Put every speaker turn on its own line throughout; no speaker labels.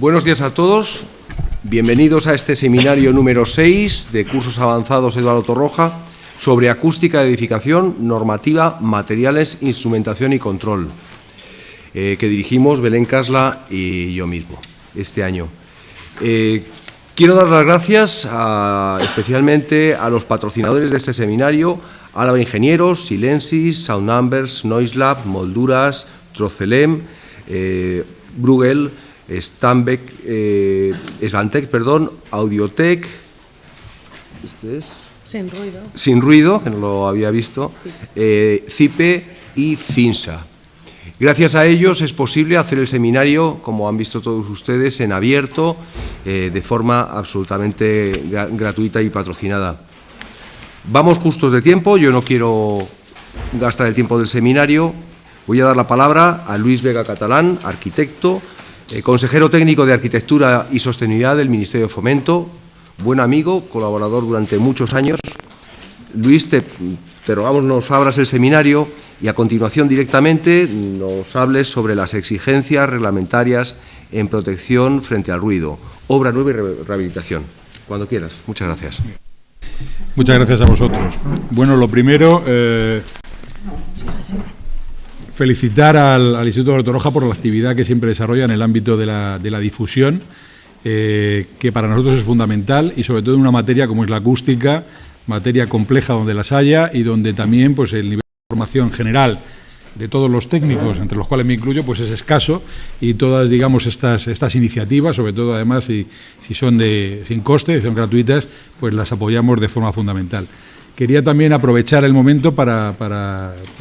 Buenos días a todos. Bienvenidos a este seminario número 6 de Cursos Avanzados Eduardo Torroja sobre acústica de edificación, normativa, materiales, instrumentación y control, que dirigimos Belén Casla y yo mismo este año. Quiero dar las gracias especialmente a los patrocinadores de este seminario: Álava Ingenieros, Silensis, Sound Numbers, Noiselab, Molduras, Trocelem, Bruegel, Svantec, Audiotec, Sin Ruido, que no lo había visto, CIPE y CINSA. Gracias a ellos es posible hacer el seminario, como han visto todos ustedes, en abierto, de forma absolutamente gratuita y patrocinada. Vamos justos de tiempo, yo no quiero gastar el tiempo del seminario. Voy a dar la palabra a Luis Vega Catalán, arquitecto, consejero técnico de Arquitectura y Sostenibilidad del Ministerio de Fomento, buen amigo, colaborador durante muchos años. Luis, te rogamos nos abras el seminario y a continuación directamente nos hables sobre las exigencias reglamentarias en protección frente al ruido, obra nueva y rehabilitación. Cuando quieras. Muchas gracias.
Muchas gracias a vosotros. Bueno, lo primero, felicitar al Instituto de Torroja por la actividad que siempre desarrolla en el ámbito de la difusión, que para nosotros es fundamental y sobre todo en una materia como es la acústica, materia compleja donde las haya y donde también pues, el nivel de formación general de todos los técnicos, entre los cuales me incluyo, pues es escaso, y todas, digamos, estas iniciativas, sobre todo además si son sin coste, si son gratuitas, pues las apoyamos de forma fundamental. Quería también aprovechar el momento para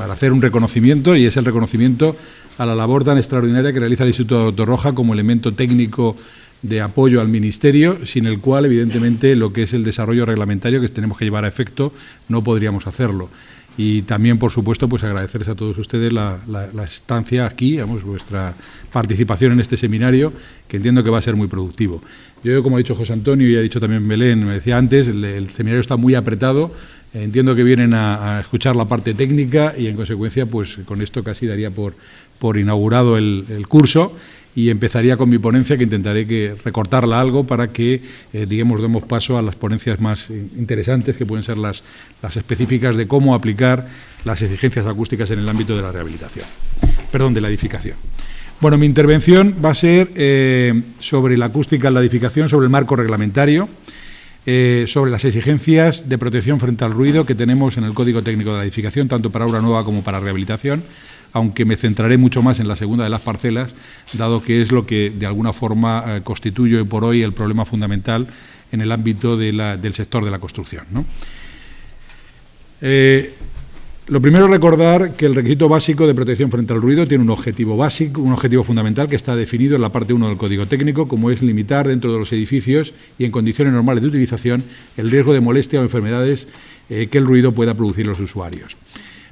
hacer un reconocimiento, y es el reconocimiento a la labor tan extraordinaria que realiza el Instituto de Torroja como elemento técnico de apoyo al Ministerio, sin el cual, evidentemente, lo que es el desarrollo reglamentario que tenemos que llevar a efecto, no podríamos hacerlo. Y también, por supuesto, pues agradecerles a todos ustedes la estancia aquí, digamos, vuestra participación en este seminario, que entiendo que va a ser muy productivo. Yo, como ha dicho José Antonio y ha dicho también Belén, me decía antes, el seminario está muy apretado. Entiendo que vienen a escuchar la parte técnica y, en consecuencia, pues con esto casi daría por inaugurado el curso. Y empezaría con mi ponencia, que intentaré recortarla algo para que, digamos, demos paso a las ponencias más interesantes, que pueden ser las específicas de cómo aplicar las exigencias acústicas en el ámbito de la rehabilitación, de la edificación. Bueno, mi intervención va a ser sobre la acústica en la edificación, sobre el marco reglamentario, sobre las exigencias de protección frente al ruido que tenemos en el Código Técnico de la Edificación, tanto para obra nueva como para rehabilitación, aunque me centraré mucho más en la segunda de las parcelas, dado que es lo que de alguna forma constituye hoy por hoy el problema fundamental en el ámbito del sector de la construcción, ¿no? Lo primero es recordar que el requisito básico de protección frente al ruido tiene un objetivo básico, un objetivo fundamental que está definido en la parte 1 del Código Técnico, como es limitar dentro de los edificios y en condiciones normales de utilización el riesgo de molestia o enfermedades que el ruido pueda producir en los usuarios.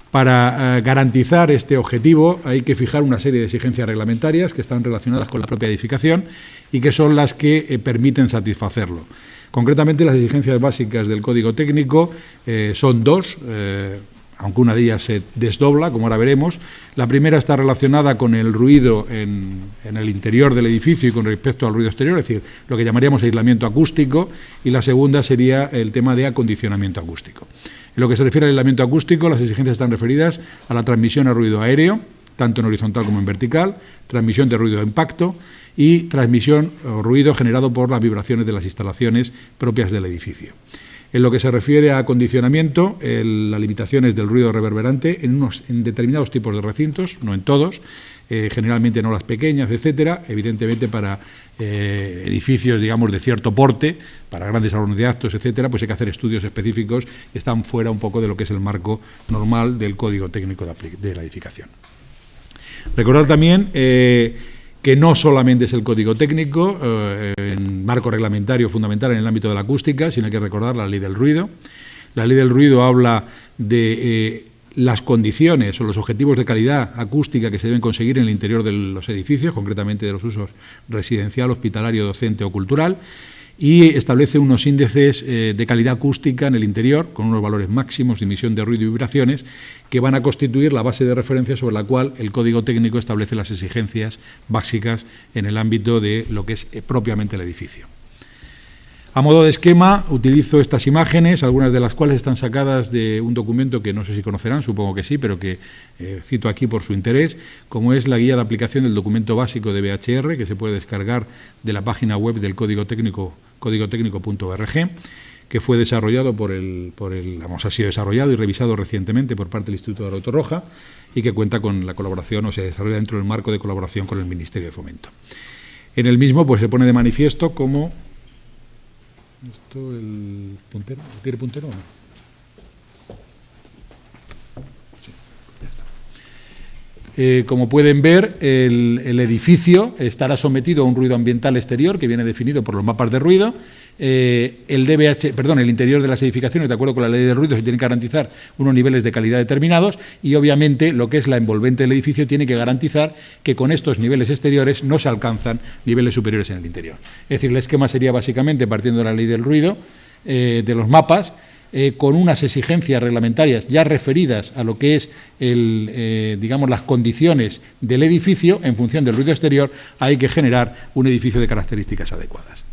Para garantizar este objetivo hay que fijar una serie de exigencias reglamentarias que están relacionadas con la propia edificación y que son las que permiten satisfacerlo. Concretamente, las exigencias básicas del Código Técnico son dos, aunque una de ellas se desdobla, como ahora veremos. La primera está relacionada con el ruido en el interior del edificio y con respecto al ruido exterior, es decir, lo que llamaríamos aislamiento acústico, y la segunda sería el tema de acondicionamiento acústico. En lo que se refiere al aislamiento acústico, las exigencias están referidas a la transmisión de ruido aéreo, tanto en horizontal como en vertical, transmisión de ruido de impacto y transmisión o ruido generado por las vibraciones de las instalaciones propias del edificio. En lo que se refiere a acondicionamiento, las limitaciones del ruido reverberante en determinados tipos de recintos, no en todos, generalmente no las pequeñas, etcétera, evidentemente para edificios, digamos, de cierto porte, para grandes salones de actos, etcétera, pues hay que hacer estudios específicos que están fuera un poco de lo que es el marco normal del Código Técnico de la Edificación. Recordar también que no solamente es el Código Técnico, en marco reglamentario fundamental en el ámbito de la acústica, sino hay que recordar la Ley del Ruido. La Ley del Ruido habla de las condiciones o los objetivos de calidad acústica que se deben conseguir en el interior de los edificios, concretamente de los usos residencial, hospitalario, docente o cultural, y establece unos índices de calidad acústica en el interior, con unos valores máximos de emisión de ruido y vibraciones, que van a constituir la base de referencia sobre la cual el Código Técnico establece las exigencias básicas en el ámbito de lo que es propiamente el edificio. A modo de esquema, utilizo estas imágenes, algunas de las cuales están sacadas de un documento que no sé si conocerán, supongo que sí, pero que cito aquí por su interés, como es la guía de aplicación del documento básico de BHR, que se puede descargar de la página web del Código Técnico, códigotécnico.org, que fue desarrollado ha sido desarrollado y revisado recientemente por parte del Instituto de Rotorroja y que cuenta con la colaboración, o se desarrolla dentro del marco de colaboración con el Ministerio de Fomento. En el mismo pues se pone de manifiesto como... ¿Esto el puntero? ¿Tiene puntero o no? Sí, ya está. Como pueden ver, el edificio estará sometido a un ruido ambiental exterior que viene definido por los mapas de ruido. El interior de las edificaciones, de acuerdo con la ley de ruido, se tienen que garantizar unos niveles de calidad determinados y, obviamente, lo que es la envolvente del edificio tiene que garantizar que con estos niveles exteriores no se alcanzan niveles superiores en el interior. Es decir, el esquema sería básicamente, partiendo de la ley del ruido, de los mapas, con unas exigencias reglamentarias ya referidas a lo que es las condiciones del edificio. En función del ruido exterior hay que generar un edificio de características adecuadas.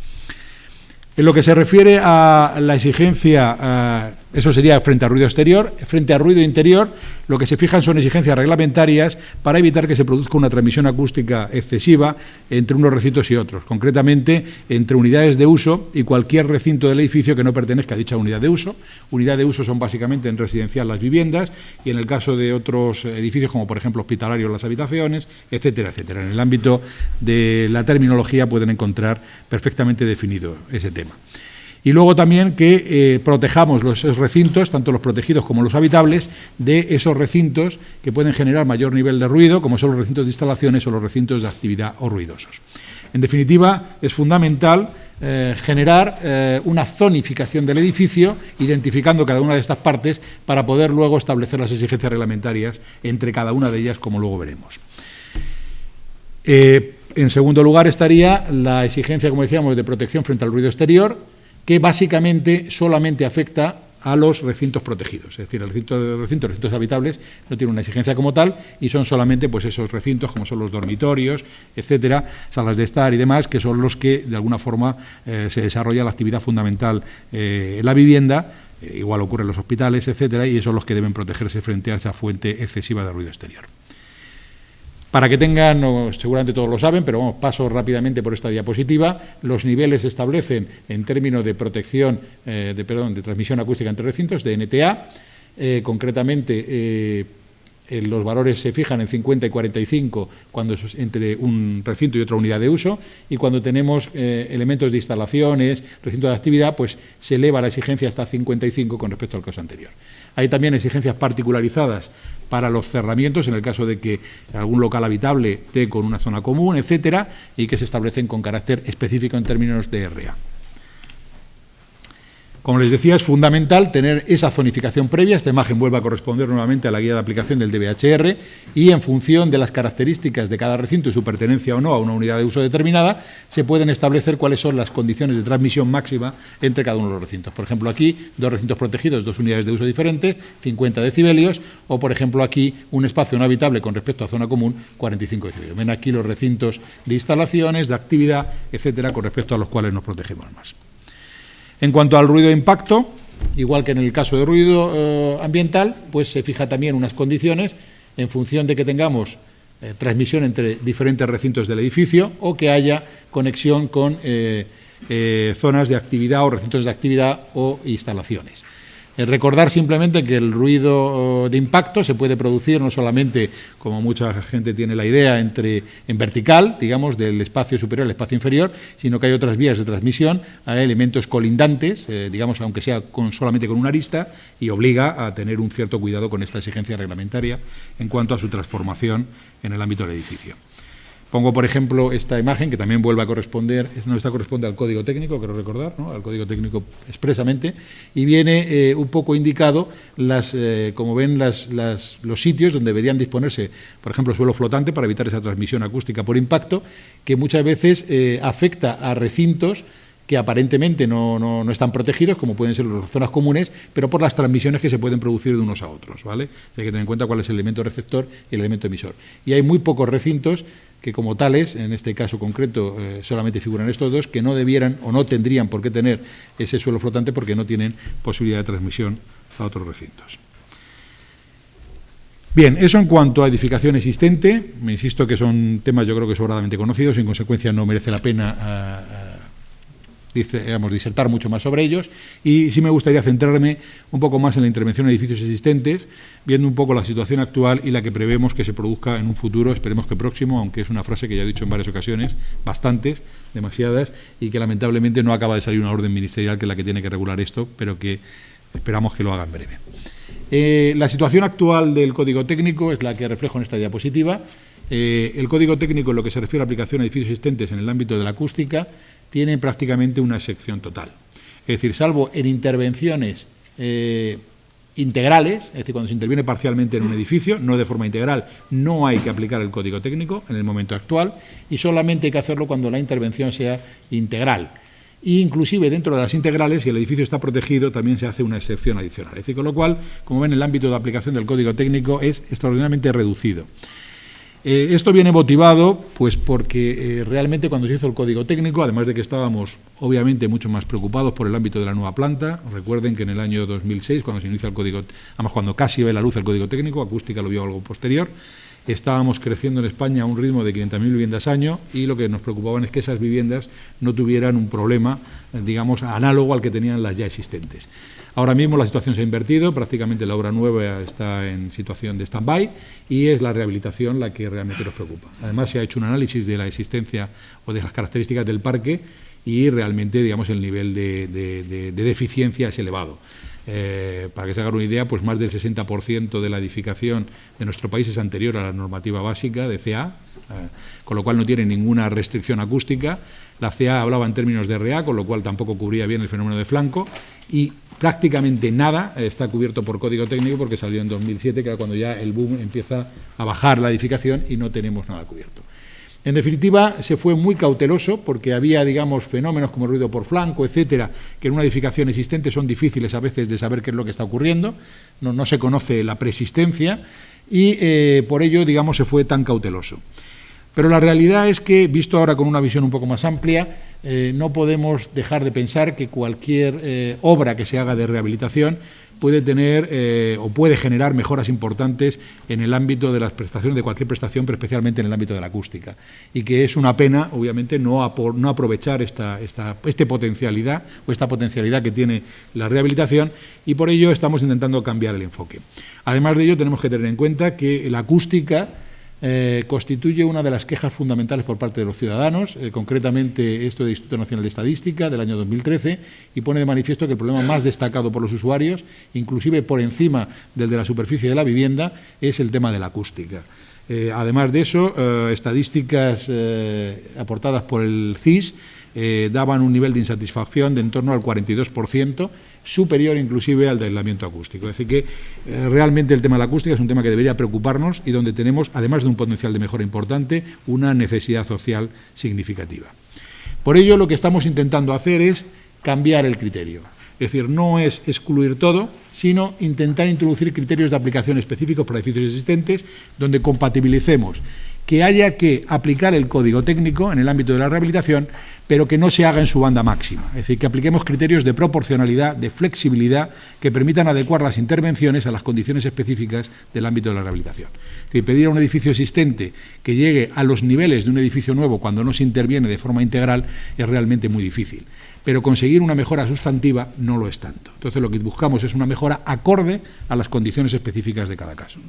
En lo que se refiere a la exigencia, eso sería frente al ruido exterior. Frente al ruido interior, lo que se fijan son exigencias reglamentarias para evitar que se produzca una transmisión acústica excesiva entre unos recintos y otros, concretamente entre unidades de uso y cualquier recinto del edificio que no pertenezca a dicha unidad de uso. Unidad de uso son básicamente en residencial las viviendas y en el caso de otros edificios, como por ejemplo hospitalarios, las habitaciones, etcétera, etcétera. En el ámbito de la terminología pueden encontrar perfectamente definido ese tema. Y luego también que protejamos los recintos, tanto los protegidos como los habitables, de esos recintos que pueden generar mayor nivel de ruido, como son los recintos de instalaciones o los recintos de actividad o ruidosos. En definitiva, es fundamental generar una zonificación del edificio, identificando cada una de estas partes para poder luego establecer las exigencias reglamentarias entre cada una de ellas, como luego veremos. En segundo lugar estaría la exigencia, como decíamos, de protección frente al ruido exterior, que básicamente solamente afecta a los recintos protegidos. Es decir, los recintos habitables no tienen una exigencia como tal y son solamente pues, esos recintos, como son los dormitorios, etcétera, salas de estar y demás, que son los que de alguna forma se desarrolla la actividad fundamental en la vivienda. Igual ocurre en los hospitales, etcétera, y son los que deben protegerse frente a esa fuente excesiva de ruido exterior. Para que tengan, seguramente todos lo saben, pero vamos, paso rápidamente por esta diapositiva, los niveles se establecen en términos de protección, de transmisión acústica entre recintos, de NTA, concretamente los valores se fijan en 50 y 45 cuando es entre un recinto y otra unidad de uso, y cuando tenemos elementos de instalaciones, recintos de actividad, pues se eleva la exigencia hasta 55 con respecto al caso anterior. Hay también exigencias particularizadas para los cerramientos, en el caso de que algún local habitable esté con una zona común, etcétera, y que se establecen con carácter específico en términos de RA. Como les decía, es fundamental tener esa zonificación previa. Esta imagen vuelve a corresponder nuevamente a la guía de aplicación del DBHR y en función de las características de cada recinto y su pertenencia o no a una unidad de uso determinada, se pueden establecer cuáles son las condiciones de transmisión máxima entre cada uno de los recintos. Por ejemplo, aquí, dos recintos protegidos, dos unidades de uso diferentes, 50 decibelios, o por ejemplo aquí, un espacio no habitable con respecto a zona común, 45 decibelios. Ven aquí los recintos de instalaciones, de actividad, etcétera, con respecto a los cuales nos protegemos más. En cuanto al ruido de impacto, igual que en el caso de ruido ambiental, pues se fija también unas condiciones en función de que tengamos transmisión entre diferentes recintos del edificio o que haya conexión con zonas de actividad o recintos de actividad o instalaciones. Recordar simplemente que el ruido de impacto se puede producir no solamente, como mucha gente tiene la idea, en vertical, digamos, del espacio superior al espacio inferior, sino que hay otras vías de transmisión a elementos colindantes, digamos, aunque sea solamente con una arista, y obliga a tener un cierto cuidado con esta exigencia reglamentaria en cuanto a su transformación en el ámbito del edificio. Pongo, por ejemplo, esta imagen, que también vuelve a corresponder, esta corresponde al Código Técnico, quiero recordar, ¿no? Al Código Técnico expresamente, y viene un poco indicado, como ven, los sitios donde deberían disponerse, por ejemplo, suelo flotante, para evitar esa transmisión acústica por impacto, que muchas veces afecta a recintos que aparentemente no están protegidos, como pueden ser las zonas comunes, pero por las transmisiones que se pueden producir de unos a otros, ¿vale? Hay que tener en cuenta cuál es el elemento receptor y el elemento emisor. Y hay muy pocos recintos que, como tales, en este caso concreto solamente figuran estos dos, que no debieran o no tendrían por qué tener ese suelo flotante porque no tienen posibilidad de transmisión a otros recintos. Bien, eso en cuanto a edificación existente. Me insisto que son temas yo creo que sobradamente conocidos, en consecuencia no merece la pena disertar mucho más sobre ellos, y sí me gustaría centrarme un poco más en la intervención en edificios existentes, viendo un poco la situación actual y la que prevemos que se produzca en un futuro, esperemos que próximo, aunque es una frase que ya he dicho en varias ocasiones, bastantes, demasiadas, y que lamentablemente no acaba de salir una orden ministerial que es la que tiene que regular esto, pero que esperamos que lo haga en breve. La situación actual del Código Técnico es la que reflejo en esta diapositiva. El Código Técnico, en lo que se refiere a aplicación a edificios existentes en el ámbito de la acústica, tiene prácticamente una excepción total. Es decir, salvo en intervenciones integrales, es decir, cuando se interviene parcialmente en un edificio, no de forma integral, no hay que aplicar el Código Técnico en el momento actual, y solamente hay que hacerlo cuando la intervención sea integral. E inclusive dentro de las integrales, si el edificio está protegido, también se hace una excepción adicional. Es decir, con lo cual, como ven, el ámbito de aplicación del Código Técnico es extraordinariamente reducido. Esto viene motivado pues porque realmente cuando se hizo el Código Técnico, además de que estábamos obviamente mucho más preocupados por el ámbito de la nueva planta, recuerden que en el año 2006, cuando se inicia el Código, además cuando casi ve la luz el Código Técnico, Acústica lo vio algo posterior, estábamos creciendo en España a un ritmo de 500.000 viviendas año, y lo que nos preocupaban es que esas viviendas no tuvieran un problema, digamos, análogo al que tenían las ya existentes. Ahora mismo la situación se ha invertido, prácticamente la obra nueva está en situación de stand-by y es la rehabilitación la que realmente nos preocupa. Además, se ha hecho un análisis de la existencia o de las características del parque y realmente, digamos, el nivel de deficiencia es elevado. Para que se hagan una idea, pues más del 60% de la edificación de nuestro país es anterior a la normativa básica de CA, con lo cual no tiene ninguna restricción acústica. La CA hablaba en términos de RA, con lo cual tampoco cubría bien el fenómeno de flanco, y prácticamente nada está cubierto por Código Técnico porque salió en 2007, que era cuando ya el boom empieza a bajar la edificación y no tenemos nada cubierto. En definitiva, se fue muy cauteloso porque había, digamos, fenómenos como ruido por flanco, etcétera, que en una edificación existente son difíciles a veces de saber qué es lo que está ocurriendo, no se conoce la preexistencia y por ello, digamos, se fue tan cauteloso. Pero la realidad es que, visto ahora con una visión un poco más amplia, no podemos dejar de pensar que cualquier obra que se haga de rehabilitación puede tener o puede generar mejoras importantes en el ámbito de las prestaciones, de cualquier prestación, pero especialmente en el ámbito de la acústica. Y que es una pena, obviamente, no aprovechar esta potencialidad o esta potencialidad que tiene la rehabilitación, y por ello estamos intentando cambiar el enfoque. Además de ello, tenemos que tener en cuenta que la acústica constituye una de las quejas fundamentales por parte de los ciudadanos, concretamente esto del Instituto Nacional de Estadística del año 2013, y pone de manifiesto que el problema más destacado por los usuarios, inclusive por encima del de la superficie de la vivienda, es el tema de la acústica. Además de eso, estadísticas aportadas por el CIS daban un nivel de insatisfacción de en torno al 42%, superior inclusive al del aislamiento acústico. Es decir que realmente el tema de la acústica es un tema que debería preocuparnos y donde tenemos, además de un potencial de mejora importante, una necesidad social significativa. Por ello, lo que estamos intentando hacer es cambiar el criterio. Es decir, no es excluir todo, sino intentar introducir criterios de aplicación específicos para edificios existentes, donde compatibilicemos que haya que aplicar el Código Técnico en el ámbito de la rehabilitación, pero que no se haga en su banda máxima. Es decir, que apliquemos criterios de proporcionalidad, de flexibilidad, que permitan adecuar las intervenciones a las condiciones específicas del ámbito de la rehabilitación. Es decir, pedir a un edificio existente que llegue a los niveles de un edificio nuevo cuando no se interviene de forma integral es realmente muy difícil. Pero conseguir una mejora sustantiva no lo es tanto. Entonces, lo que buscamos es una mejora acorde a las condiciones específicas de cada caso.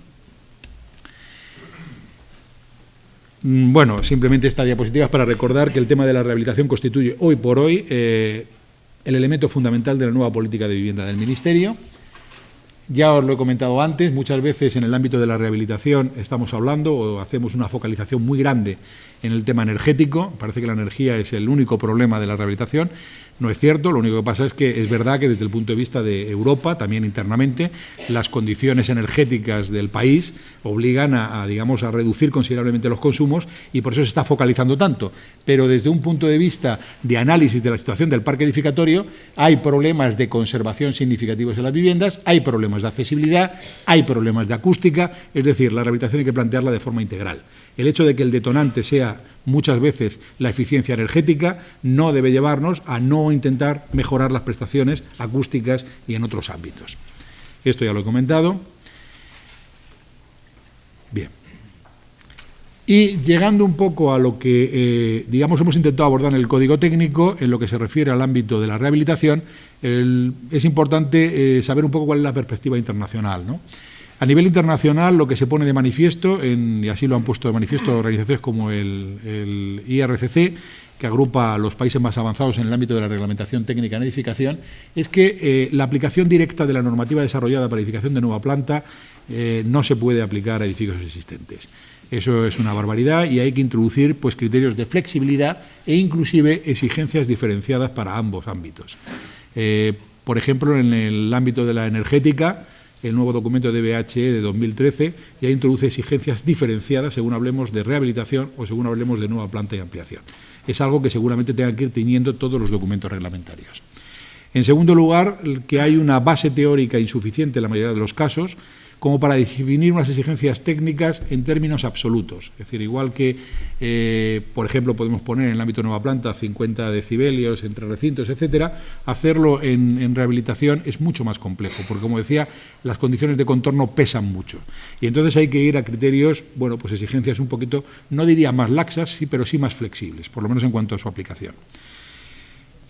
Bueno, simplemente esta diapositiva es para recordar que el tema de la rehabilitación constituye hoy por hoy el elemento fundamental de la nueva política de vivienda del Ministerio. Ya os lo he comentado antes, muchas veces en el ámbito de la rehabilitación estamos hablando o hacemos una focalización muy grande en el tema energético. Parece que la energía es el único problema de la rehabilitación. No es cierto, lo único que pasa es que es verdad que desde el punto de vista de Europa, también internamente, las condiciones energéticas del país obligan digamos, a reducir considerablemente los consumos y por eso se está focalizando tanto. pero desde un punto de vista de análisis de la situación del parque edificatorio, hay problemas de conservación significativos en las viviendas, hay problemas de accesibilidad, hay problemas de acústica, es decir, la rehabilitación hay que plantearla de forma integral. El hecho de que el detonante sea muchas veces la eficiencia energética no debe llevarnos a no intentar mejorar las prestaciones acústicas y en otros ámbitos. Esto ya lo he comentado. Bien. Y llegando un poco a lo que, digamos, hemos intentado abordar en el Código Técnico, en lo que se refiere al ámbito de la rehabilitación, es importante saber un poco cuál es la perspectiva internacional, ¿no? A nivel internacional, lo que se pone de manifiesto, y así lo han puesto de manifiesto organizaciones como el IRCC, que agrupa a los países más avanzados en el ámbito de la reglamentación técnica en edificación, es que la aplicación directa de la normativa desarrollada para edificación de nueva planta no se puede aplicar a edificios existentes. Eso es una barbaridad y hay que introducir pues, criterios de flexibilidad e inclusive exigencias diferenciadas para ambos ámbitos. Por ejemplo, en el ámbito de la energética, el nuevo documento de DBHE de 2013 ya introduce exigencias diferenciadas según hablemos de rehabilitación o según hablemos de nueva planta y ampliación. Es algo que seguramente tengan que ir tiñendo todos los documentos reglamentarios. En segundo lugar, que hay una base teórica insuficiente en la mayoría de los casos como para definir unas exigencias técnicas en términos absolutos. Es decir, igual que, por ejemplo, podemos poner en el ámbito de nueva planta 50 decibelios entre recintos, etcétera, hacerlo en rehabilitación es mucho más complejo, porque, como decía, las condiciones de contorno pesan mucho. Y entonces hay que ir a criterios, bueno, pues exigencias un poquito, no diría más laxas, sí, pero sí más flexibles, por lo menos en cuanto a su aplicación.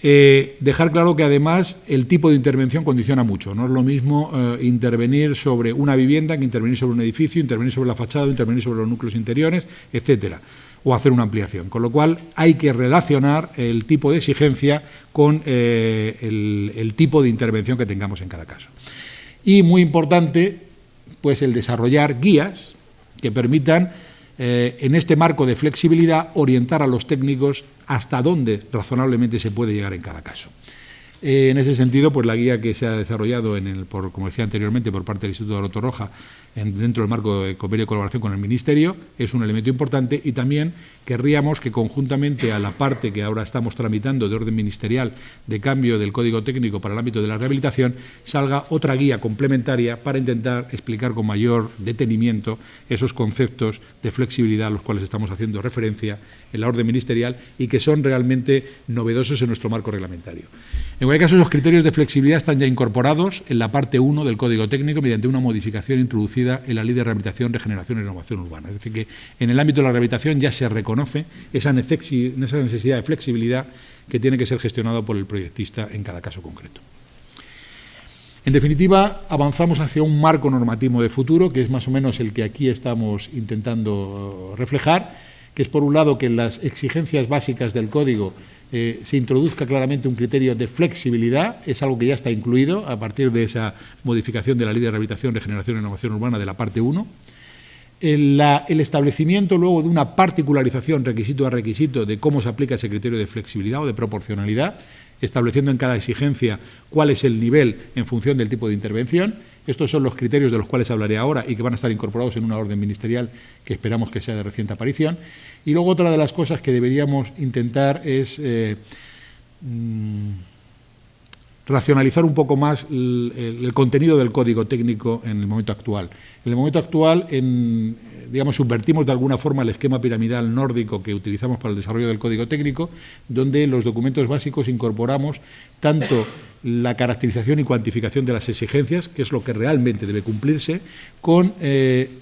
Dejar claro que además el tipo de intervención condiciona mucho. No es lo mismo intervenir sobre una vivienda que intervenir sobre un edificio, intervenir sobre la fachada, intervenir sobre los núcleos interiores, etcétera, o hacer una ampliación. Con lo cual hay que relacionar el tipo de exigencia con el tipo de intervención que tengamos en cada caso. Y muy importante, pues el desarrollar guías que permitan en este marco de flexibilidad orientar a los técnicos hasta dónde razonablemente se puede llegar en cada caso. En ese sentido, pues la guía que se ha desarrollado, como decía anteriormente, por parte del Instituto de Torroja, dentro del marco de convenio de colaboración con el Ministerio, es un elemento importante y también querríamos que conjuntamente a la parte que ahora estamos tramitando de orden ministerial de cambio del Código Técnico para el ámbito de la rehabilitación, salga otra guía complementaria para intentar explicar con mayor detenimiento esos conceptos de flexibilidad a los cuales estamos haciendo referencia en la orden ministerial y que son realmente novedosos en nuestro marco reglamentario. En cualquier caso, los criterios de flexibilidad están ya incorporados en la parte 1 del Código Técnico mediante una modificación introducida en la Ley de Rehabilitación, Regeneración y Renovación Urbana. Es decir, que en el ámbito de la rehabilitación ya se reconoce esa necesidad de flexibilidad que tiene que ser gestionado por el proyectista en cada caso concreto. En definitiva, avanzamos hacia un marco normativo de futuro, que es más o menos el que aquí estamos intentando reflejar, que es por un lado que en las exigencias básicas del Código se introduzca claramente un criterio de flexibilidad, es algo que ya está incluido a partir de esa modificación de la Ley de Rehabilitación, Regeneración y Renovación Urbana de la parte 1. El establecimiento luego de una particularización requisito a requisito de cómo se aplica ese criterio de flexibilidad o de proporcionalidad, estableciendo en cada exigencia cuál es el nivel en función del tipo de intervención. Estos son los criterios de los cuales hablaré ahora y que van a estar incorporados en una orden ministerial que esperamos que sea de reciente aparición. Y luego otra de las cosas que deberíamos intentar es racionalizar un poco más el contenido del Código Técnico en el momento actual. En el momento actual, digamos, subvertimos de alguna forma el esquema piramidal nórdico que utilizamos para el desarrollo del Código Técnico, donde en los documentos básicos incorporamos tanto la caracterización y cuantificación de las exigencias, que es lo que realmente debe cumplirse, con,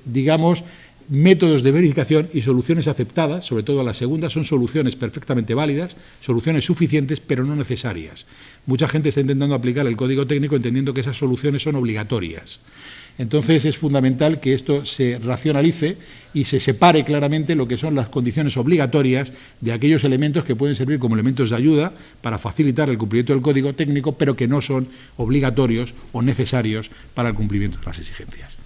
digamos, métodos de verificación y soluciones aceptadas, sobre todo la segunda, son soluciones perfectamente válidas, soluciones suficientes, pero no necesarias. Mucha gente está intentando aplicar el Código Técnico entendiendo que esas soluciones son obligatorias. Entonces es fundamental que esto se racionalice y se separe claramente lo que son las condiciones obligatorias de aquellos elementos que pueden servir como elementos de ayuda para facilitar el cumplimiento del Código Técnico, pero que no son obligatorios o necesarios para el cumplimiento de las exigencias.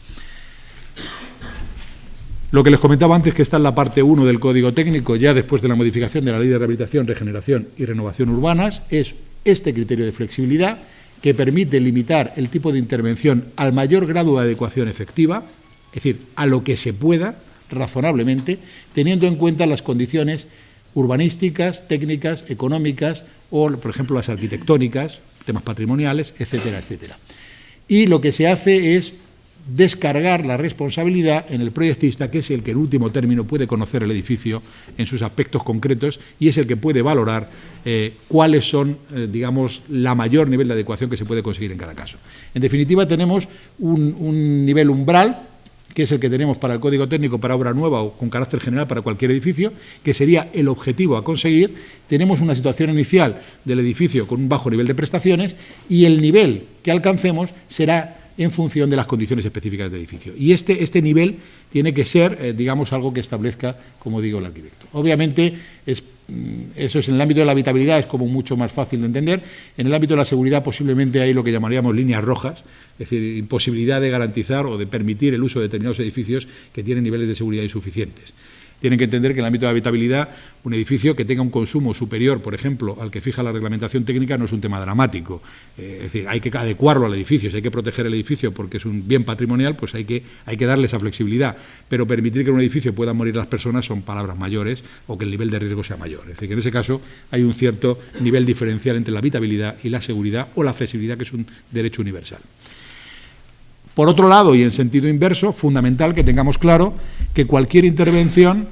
Lo que les comentaba antes, que está en la parte 1 del Código Técnico, ya después de la modificación de la Ley de Rehabilitación, Regeneración y Renovación Urbanas, es este criterio de flexibilidad que permite limitar el tipo de intervención al mayor grado de adecuación efectiva, es decir, a lo que se pueda razonablemente, teniendo en cuenta las condiciones urbanísticas, técnicas, económicas o, por ejemplo, las arquitectónicas, temas patrimoniales, etcétera, etcétera. Y lo que se hace es descargar la responsabilidad en el proyectista, que es el que en último término puede conocer el edificio en sus aspectos concretos y es el que puede valorar cuáles son, digamos, la mayor nivel de adecuación que se puede conseguir en cada caso. En definitiva, tenemos un nivel umbral, que es el que tenemos para el Código Técnico para obra nueva o con carácter general para cualquier edificio, que sería el objetivo a conseguir. Tenemos una situación inicial del edificio con un bajo nivel de prestaciones y el nivel que alcancemos será en función de las condiciones específicas del edificio. Y este nivel tiene que ser, digamos, algo que establezca, como digo, el arquitecto. Obviamente, eso es en el ámbito de la habitabilidad, es como mucho más fácil de entender. En el ámbito de la seguridad posiblemente hay lo que llamaríamos líneas rojas, es decir, imposibilidad de garantizar o de permitir el uso de determinados edificios que tienen niveles de seguridad insuficientes. Tienen que entender que en el ámbito de habitabilidad, un edificio que tenga un consumo superior, por ejemplo, al que fija la reglamentación técnica, no es un tema dramático. Es decir, hay que adecuarlo al edificio. Si hay que proteger el edificio porque es un bien patrimonial, pues hay que darle esa flexibilidad. Pero permitir que en un edificio puedan morir las personas son palabras mayores o que el nivel de riesgo sea mayor. Es decir, que en ese caso hay un cierto nivel diferencial entre la habitabilidad y la seguridad o la accesibilidad, que es un derecho universal. Por otro lado, y en sentido inverso, fundamental que tengamos claro que cualquier intervención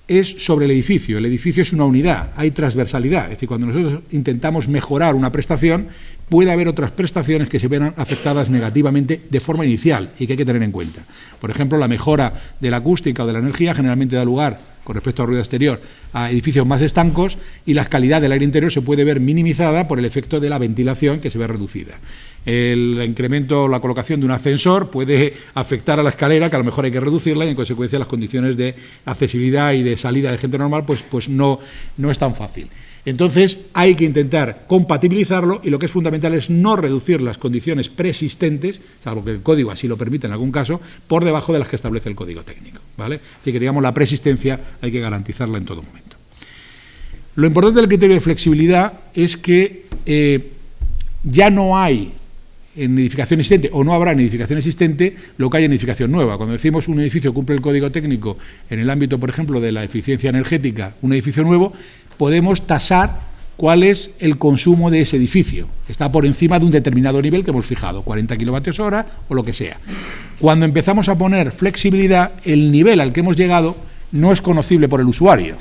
es sobre el edificio. El edificio es una unidad, hay transversalidad. Es decir, cuando nosotros intentamos mejorar una prestación, puede haber otras prestaciones que se verán afectadas negativamente de forma inicial y que hay que tener en cuenta. Por ejemplo, la mejora de la acústica o de la energía generalmente da lugar, con respecto al ruido exterior, a edificios más estancos y la calidad del aire interior se puede ver minimizada por el efecto de la ventilación, que se ve reducida. El incremento o la colocación de un ascensor puede afectar a la escalera, que a lo mejor hay que reducirla y en consecuencia las condiciones de accesibilidad y de salida de gente normal pues no es tan fácil. Entonces hay que intentar compatibilizarlo y lo que es fundamental es no reducir las condiciones preexistentes, salvo que el código así lo permite en algún caso, por debajo de las que establece el código técnico, ¿vale? Así que, digamos, la preexistencia hay que garantizarla en todo momento. Lo importante del criterio de flexibilidad es que ya no hay en edificación existente, o no habrá en edificación existente, lo que hay en edificación nueva. Cuando decimos un edificio cumple el código técnico en el ámbito, por ejemplo, de la eficiencia energética, un edificio nuevo, podemos tasar cuál es el consumo de ese edificio. Está por encima de un determinado nivel que hemos fijado, 40 kilovatios hora o lo que sea. Cuando empezamos a poner flexibilidad, el nivel al que hemos llegado no es conocible por el usuario,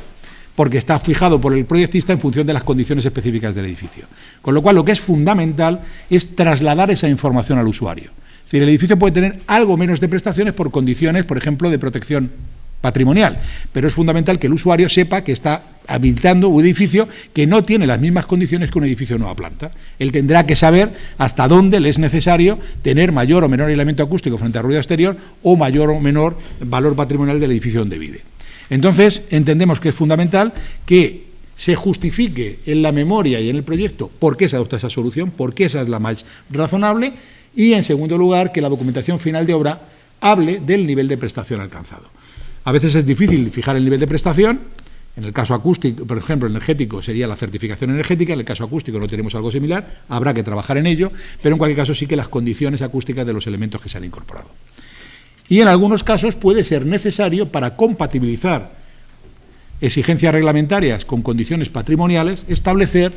porque está fijado por el proyectista en función de las condiciones específicas del edificio. Con lo cual, lo que es fundamental es trasladar esa información al usuario. Es decir, el edificio puede tener algo menos de prestaciones por condiciones, por ejemplo, de protección patrimonial, pero es fundamental que el usuario sepa que está habilitando un edificio que no tiene las mismas condiciones que un edificio de nueva planta. Él tendrá que saber hasta dónde le es necesario tener mayor o menor aislamiento acústico frente al ruido exterior o mayor o menor valor patrimonial del edificio donde vive. Entonces, entendemos que es fundamental que se justifique en la memoria y en el proyecto por qué se adopta esa solución, por qué esa es la más razonable y, en segundo lugar, que la documentación final de obra hable del nivel de prestación alcanzado. A veces es difícil fijar el nivel de prestación. En el caso acústico, por ejemplo, energético sería la certificación energética. En el caso acústico no tenemos algo similar, habrá que trabajar en ello, pero en cualquier caso sí que las condiciones acústicas de los elementos que se han incorporado. Y en algunos casos puede ser necesario, para compatibilizar exigencias reglamentarias con condiciones patrimoniales, establecer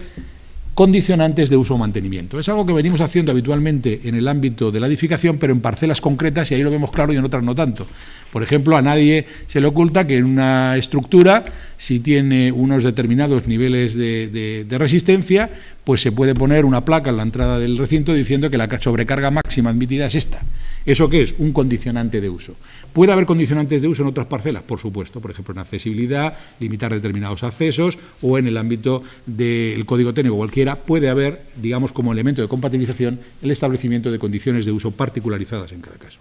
condicionantes de uso o mantenimiento. Es algo que venimos haciendo habitualmente en el ámbito de la edificación, pero en parcelas concretas, y ahí lo vemos claro y en otras no tanto. Por ejemplo, a nadie se le oculta que en una estructura, si tiene unos determinados niveles de resistencia, pues se puede poner una placa en la entrada del recinto diciendo que la sobrecarga máxima admitida es esta. ¿Eso qué es? Un condicionante de uso. ¿Puede haber condicionantes de uso en otras parcelas? Por supuesto, por ejemplo, en accesibilidad, limitar determinados accesos, o en el ámbito del código técnico cualquiera, puede haber, digamos, como elemento de compatibilización, el establecimiento de condiciones de uso particularizadas en cada caso.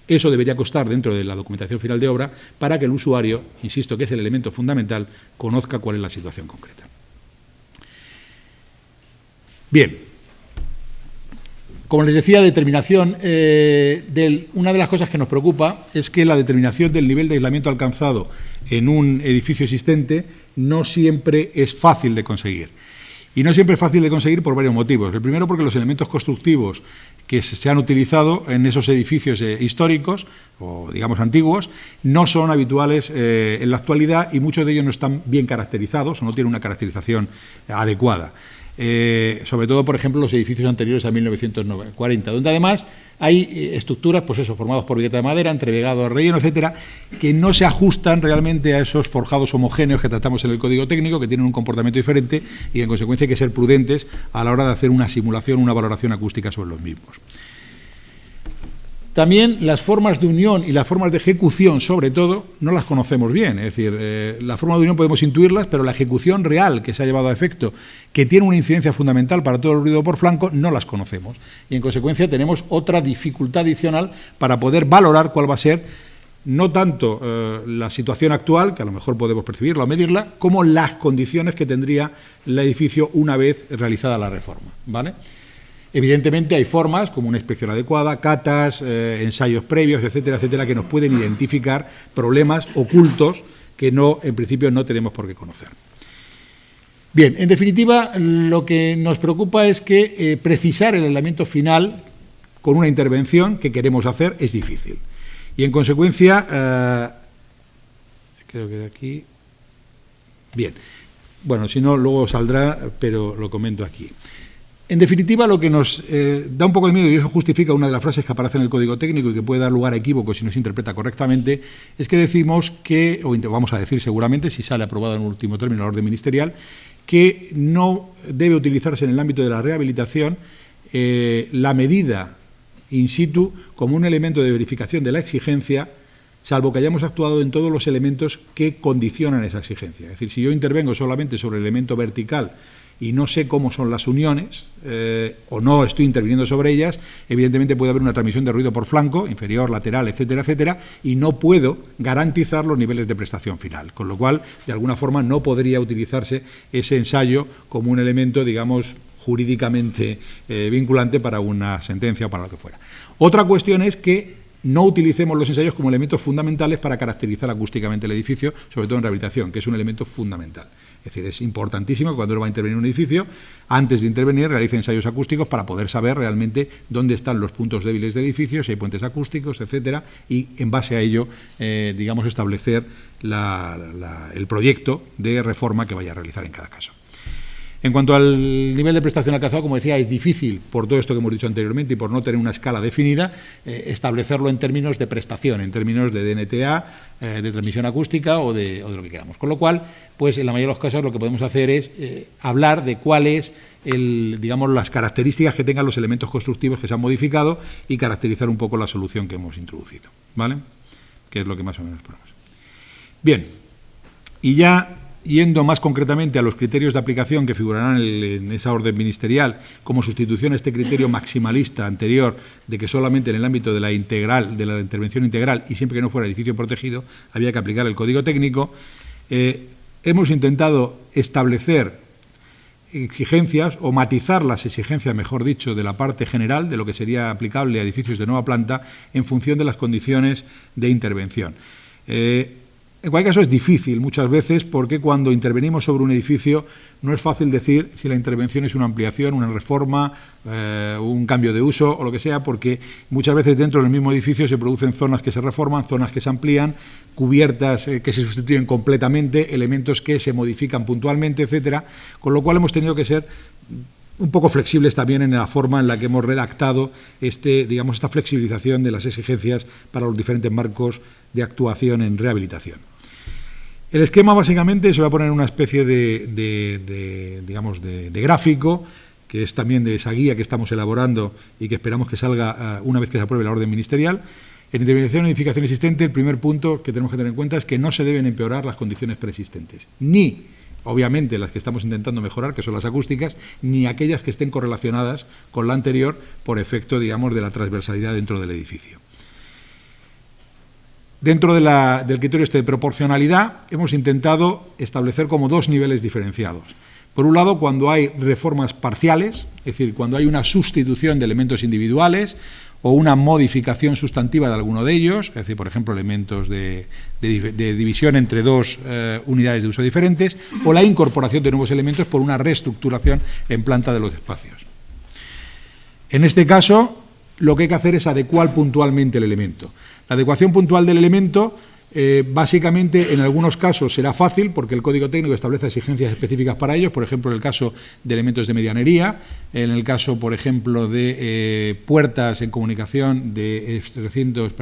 Eso debería constar dentro de la documentación final de obra para que el usuario, insisto que es el elemento fundamental, conozca cuál es la situación concreta. Bien. Como les decía, una de las cosas que nos preocupa es que la determinación del nivel de aislamiento alcanzado en un edificio existente no siempre es fácil de conseguir. Y no siempre es fácil de conseguir por varios motivos. El primero, porque los elementos constructivos que se han utilizado en esos edificios históricos o, digamos, antiguos, no son habituales en la actualidad y muchos de ellos no están bien caracterizados o no tienen una caracterización adecuada. Sobre todo, por ejemplo, los edificios anteriores a 1940, donde además hay estructuras, pues eso, formadas por vigueta de madera, entrevegado, relleno, etcétera, que no se ajustan realmente a esos forjados homogéneos que tratamos en el Código Técnico, que tienen un comportamiento diferente y, en consecuencia, hay que ser prudentes a la hora de hacer una simulación, una valoración acústica sobre los mismos. También las formas de unión y las formas de ejecución, sobre todo, no las conocemos bien. Es decir, la forma de unión podemos intuirlas, pero la ejecución real que se ha llevado a efecto, que tiene una incidencia fundamental para todo el ruido por flanco, no las conocemos. Y, en consecuencia, tenemos otra dificultad adicional para poder valorar cuál va a ser no tanto la situación actual, que a lo mejor podemos percibirla o medirla, como las condiciones que tendría el edificio una vez realizada la reforma, ¿vale? Evidentemente hay formas, como una inspección adecuada, catas, ensayos previos, etcétera, etcétera, que nos pueden identificar problemas ocultos que en principio no tenemos por qué conocer. Bien, en definitiva, lo que nos preocupa es que precisar el elemento final con una intervención que queremos hacer es difícil. Y, en consecuencia, creo que aquí... Bien, bueno, si no, luego saldrá, pero lo comento aquí. En definitiva, lo que nos da un poco de miedo, y eso justifica una de las frases que aparece en el Código Técnico y que puede dar lugar a equívocos si no se interpreta correctamente, es que decimos que, o vamos a decir seguramente, si sale aprobado en último término la orden ministerial, que no debe utilizarse en el ámbito de la rehabilitación la medida in situ como un elemento de verificación de la exigencia, salvo que hayamos actuado en todos los elementos que condicionan esa exigencia. Es decir, si yo intervengo solamente sobre el elemento vertical y no sé cómo son las uniones, o no estoy interviniendo sobre ellas, evidentemente puede haber una transmisión de ruido por flanco, inferior, lateral, etcétera, etcétera, y no puedo garantizar los niveles de prestación final, con lo cual, de alguna forma, no podría utilizarse ese ensayo como un elemento, digamos, jurídicamente vinculante para una sentencia o para lo que fuera. Otra cuestión es que no utilicemos los ensayos como elementos fundamentales para caracterizar acústicamente el edificio, sobre todo en rehabilitación, que es un elemento fundamental. Es decir, es importantísimo que cuando uno va a intervenir en un edificio, antes de intervenir, realice ensayos acústicos para poder saber realmente dónde están los puntos débiles del edificio, si hay puentes acústicos, etcétera, y en base a ello, digamos, establecer el proyecto de reforma que vaya a realizar en cada caso. En cuanto al nivel de prestación alcanzado, como decía, es difícil, por todo esto que hemos dicho anteriormente y por no tener una escala definida, establecerlo en términos de prestación, en términos de DNTA, de transmisión acústica o de lo que queramos. Con lo cual, pues en la mayoría de los casos lo que podemos hacer es hablar de cuáles, digamos, las características que tengan los elementos constructivos que se han modificado y caracterizar un poco la solución que hemos introducido, ¿vale? Que es lo que más o menos ponemos. Bien, y ya yendo más concretamente a los criterios de aplicación que figurarán en esa orden ministerial, como sustitución a este criterio maximalista anterior de que solamente en el ámbito de la intervención integral y siempre que no fuera edificio protegido había que aplicar el Código Técnico, hemos intentado establecer exigencias o matizar las exigencias, mejor dicho, de la parte general de lo que sería aplicable a edificios de nueva planta en función de las condiciones de intervención. En cualquier caso es difícil muchas veces porque cuando intervenimos sobre un edificio no es fácil decir si la intervención es una ampliación, una reforma, un cambio de uso o lo que sea, porque muchas veces dentro del mismo edificio se producen zonas que se reforman, zonas que se amplían, cubiertas que se sustituyen completamente, elementos que se modifican puntualmente, etcétera, con lo cual hemos tenido que ser un poco flexibles también en la forma en la que hemos redactado esta flexibilización de las exigencias para los diferentes marcos de actuación en rehabilitación. El esquema básicamente se va a poner en una especie de gráfico, que es también de esa guía que estamos elaborando y que esperamos que salga una vez que se apruebe la orden ministerial. En intervención en edificación existente, el primer punto que tenemos que tener en cuenta es que no se deben empeorar las condiciones preexistentes, ni obviamente las que estamos intentando mejorar, que son las acústicas, ni aquellas que estén correlacionadas con la anterior por efecto, digamos, de la transversalidad dentro del edificio. Dentro del criterio de proporcionalidad, hemos intentado establecer como dos niveles diferenciados. Por un lado, cuando hay reformas parciales, es decir, cuando hay una sustitución de elementos individuales o una modificación sustantiva de alguno de ellos, es decir, por ejemplo, elementos de división entre dos unidades de uso diferentes, o la incorporación de nuevos elementos por una reestructuración en planta de los espacios. En este caso, lo que hay que hacer es adecuar puntualmente el elemento. La adecuación puntual del elemento, básicamente, en algunos casos será fácil porque el Código Técnico establece exigencias específicas para ellos, por ejemplo, en el caso de elementos de medianería, en el caso, por ejemplo, de puertas en comunicación de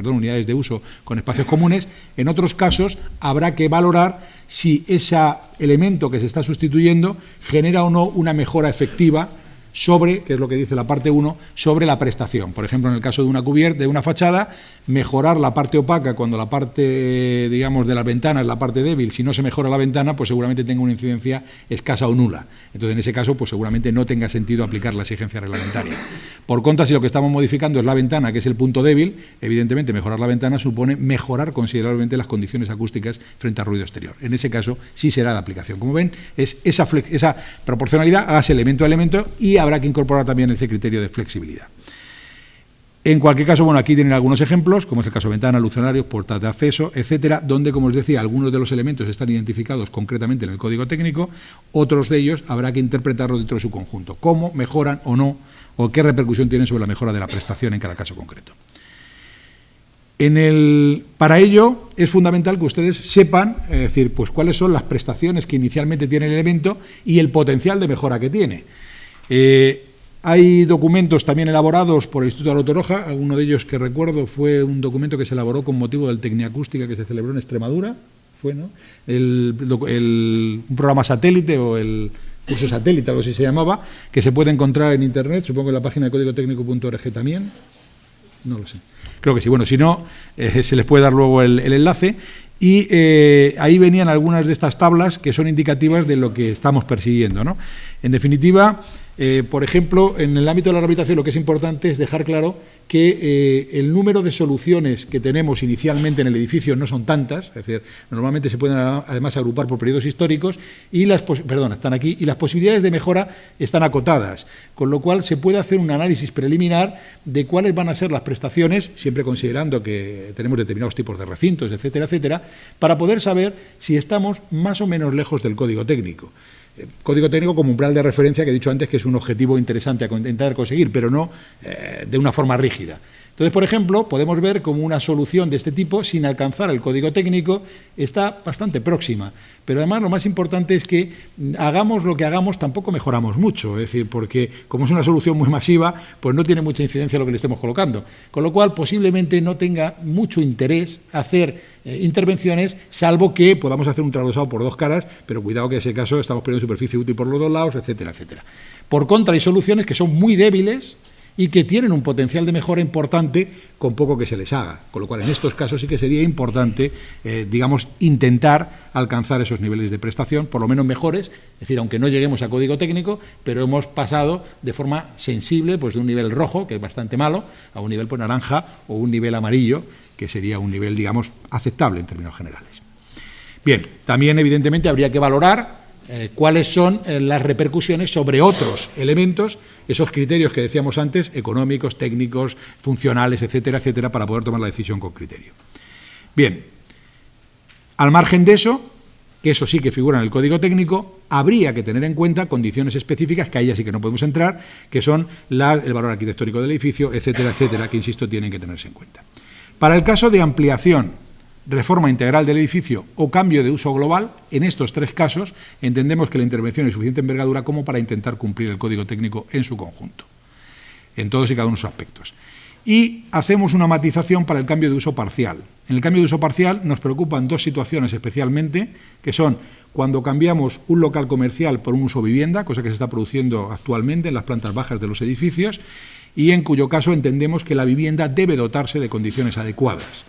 unidades de uso con espacios comunes. En otros casos habrá que valorar si ese elemento que se está sustituyendo genera o no una mejora efectiva sobre, que es lo que dice la parte 1, sobre la prestación. Por ejemplo, en el caso de una cubierta, de una fachada, mejorar la parte opaca cuando la parte, digamos, de la ventana es la parte débil. Si no se mejora la ventana, pues seguramente tenga una incidencia escasa o nula. Entonces, en ese caso, pues seguramente no tenga sentido aplicar la exigencia reglamentaria. Por contra, si lo que estamos modificando es la ventana, que es el punto débil, evidentemente mejorar la ventana supone mejorar considerablemente las condiciones acústicas frente al ruido exterior. En ese caso, sí será de aplicación. Como ven, es esa proporcionalidad, hágase elemento a elemento, y habrá que incorporar también ese criterio de flexibilidad. En cualquier caso, bueno, aquí tienen algunos ejemplos, como es el caso de ventanas, lucernarios, puertas de acceso, etcétera, donde, como os decía, algunos de los elementos están identificados concretamente en el Código Técnico, otros de ellos habrá que interpretarlos dentro de su conjunto, cómo mejoran o no, o qué repercusión tienen sobre la mejora de la prestación en cada caso concreto. Para ello es fundamental que ustedes sepan, es decir, pues cuáles son las prestaciones que inicialmente tiene el elemento y el potencial de mejora que tiene. Hay documentos también elaborados por el Instituto de la Toroja. Uno de ellos que recuerdo fue un documento que se elaboró con motivo del Tecniacústica que se celebró en Extremadura, un programa satélite o el curso satélite, algo así se llamaba, que se puede encontrar en internet, supongo en la página de códigotécnico.org también, no lo sé, creo que sí, bueno, si no, se les puede dar luego el enlace. Y ahí venían algunas de estas tablas que son indicativas de lo que estamos persiguiendo, ¿no? En definitiva, por ejemplo, en el ámbito de la rehabilitación lo que es importante es dejar claro que el número de soluciones que tenemos inicialmente en el edificio no son tantas, es decir, normalmente se pueden además agrupar por periodos históricos y están aquí, y las posibilidades de mejora están acotadas, con lo cual se puede hacer un análisis preliminar de cuáles van a ser las prestaciones, siempre considerando que tenemos determinados tipos de recintos, etcétera, etcétera, para poder saber si estamos más o menos lejos del Código Técnico. Código Técnico como umbral de referencia, que he dicho antes que es un objetivo interesante a intentar conseguir, pero no de una forma rígida. Entonces, por ejemplo, podemos ver cómo una solución de este tipo, sin alcanzar el Código Técnico, está bastante próxima. Pero además lo más importante es que hagamos lo que hagamos, tampoco mejoramos mucho. Es decir, porque como es una solución muy masiva, pues no tiene mucha incidencia lo que le estemos colocando. Con lo cual, posiblemente no tenga mucho interés hacer intervenciones, salvo que podamos hacer un trasvasado por dos caras, pero cuidado que en ese caso estamos perdiendo superficie útil por los dos lados, etcétera, etcétera. Por contra, hay soluciones que son muy débiles y que tienen un potencial de mejora importante con poco que se les haga. Con lo cual, en estos casos sí que sería importante, intentar alcanzar esos niveles de prestación, por lo menos mejores, es decir, aunque no lleguemos a Código Técnico, pero hemos pasado de forma sensible, pues de un nivel rojo, que es bastante malo, a un nivel naranja o un nivel amarillo, que sería un nivel, digamos, aceptable en términos generales. Bien, también evidentemente habría que valorar cuáles son las repercusiones sobre otros elementos, esos criterios que decíamos antes, económicos, técnicos, funcionales, etcétera, etcétera, para poder tomar la decisión con criterio. Bien, al margen de eso, que eso sí que figura en el Código Técnico, habría que tener en cuenta condiciones específicas, que ahí ya sí que no podemos entrar, que son el valor arquitectónico del edificio, etcétera, etcétera, que, insisto, tienen que tenerse en cuenta. Para el caso de ampliación, reforma integral del edificio o cambio de uso global, en estos tres casos entendemos que la intervención es suficiente envergadura como para intentar cumplir el Código Técnico en su conjunto, en todos y cada uno de sus aspectos. Y hacemos una matización para el cambio de uso parcial. En el cambio de uso parcial nos preocupan dos situaciones especialmente, que son cuando cambiamos un local comercial por un uso vivienda, cosa que se está produciendo actualmente en las plantas bajas de los edificios, y en cuyo caso entendemos que la vivienda debe dotarse de condiciones adecuadas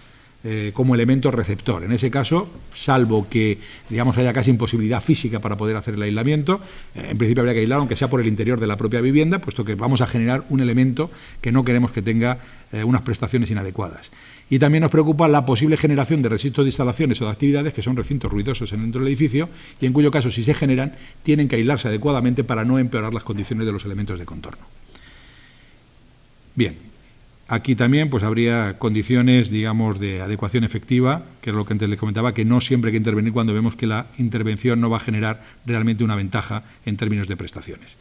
como elemento receptor. En ese caso, salvo que, digamos, haya casi imposibilidad física para poder hacer el aislamiento, en principio habría que aislar, aunque sea por el interior de la propia vivienda, puesto que vamos a generar un elemento que no queremos que tenga unas prestaciones inadecuadas. Y también nos preocupa la posible generación de recintos de instalaciones o de actividades que son recintos ruidosos dentro del edificio y en cuyo caso, si se generan, tienen que aislarse adecuadamente para no empeorar las condiciones de los elementos de contorno. Bien. Aquí también pues habría condiciones, digamos, de adecuación efectiva, que es lo que antes les comentaba, que no siempre hay que intervenir cuando vemos que la intervención no va a generar realmente una ventaja en términos de prestaciones.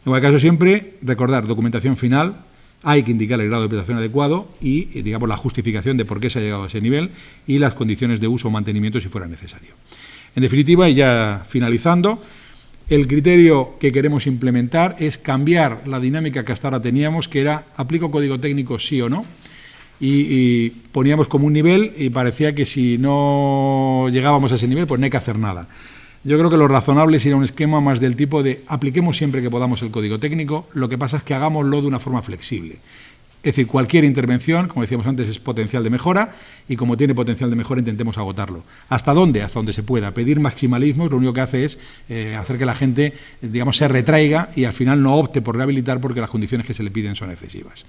En cualquier caso, siempre recordar documentación final, hay que indicar el grado de prestación adecuado y, digamos, la justificación de por qué se ha llegado a ese nivel y las condiciones de uso o mantenimiento si fuera necesario. En definitiva, y ya finalizando, el criterio que queremos implementar es cambiar la dinámica que hasta ahora teníamos, que era aplico código técnico sí o no, y poníamos como un nivel y parecía que si no llegábamos a ese nivel, pues no hay que hacer nada. Yo creo que lo razonable sería un esquema más del tipo de apliquemos siempre que podamos el código técnico, lo que pasa es que hagámoslo de una forma flexible. Es decir, cualquier intervención, como decíamos antes, es potencial de mejora y como tiene potencial de mejora intentemos agotarlo. ¿Hasta dónde? Hasta donde se pueda. Pedir maximalismos lo único que hace es hacer que la gente, digamos, se retraiga y al final no opte por rehabilitar porque las condiciones que se le piden son excesivas.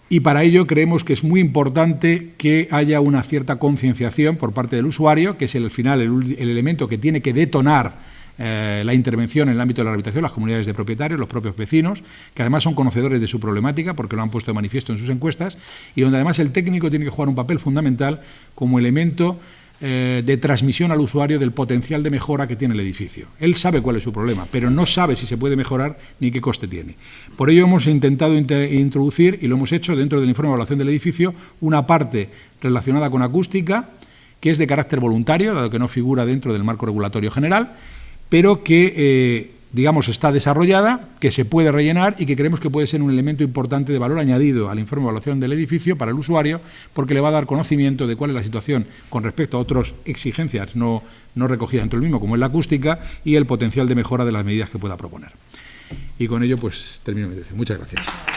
Y para ello creemos que es muy importante que haya una cierta concienciación por parte del usuario, que es al final el elemento que tiene que detonar la intervención en el ámbito de la rehabilitación, las comunidades de propietarios, los propios vecinos, que además son conocedores de su problemática porque lo han puesto de manifiesto en sus encuestas, y donde además el técnico tiene que jugar un papel fundamental como elemento de transmisión al usuario del potencial de mejora que tiene el edificio. Él sabe cuál es su problema, pero no sabe si se puede mejorar ni qué coste tiene. Por ello hemos intentado introducir, y lo hemos hecho dentro del informe de evaluación del edificio, una parte relacionada con acústica, que es de carácter voluntario, dado que no figura dentro del marco regulatorio general, pero que, digamos, está desarrollada, que se puede rellenar y que creemos que puede ser un elemento importante de valor añadido al informe de evaluación del edificio para el usuario, porque le va a dar conocimiento de cuál es la situación con respecto a otras exigencias no recogidas dentro del mismo, como es la acústica, y el potencial de mejora de las medidas que pueda proponer. Y con ello, pues, termino mi intervención. Muchas gracias.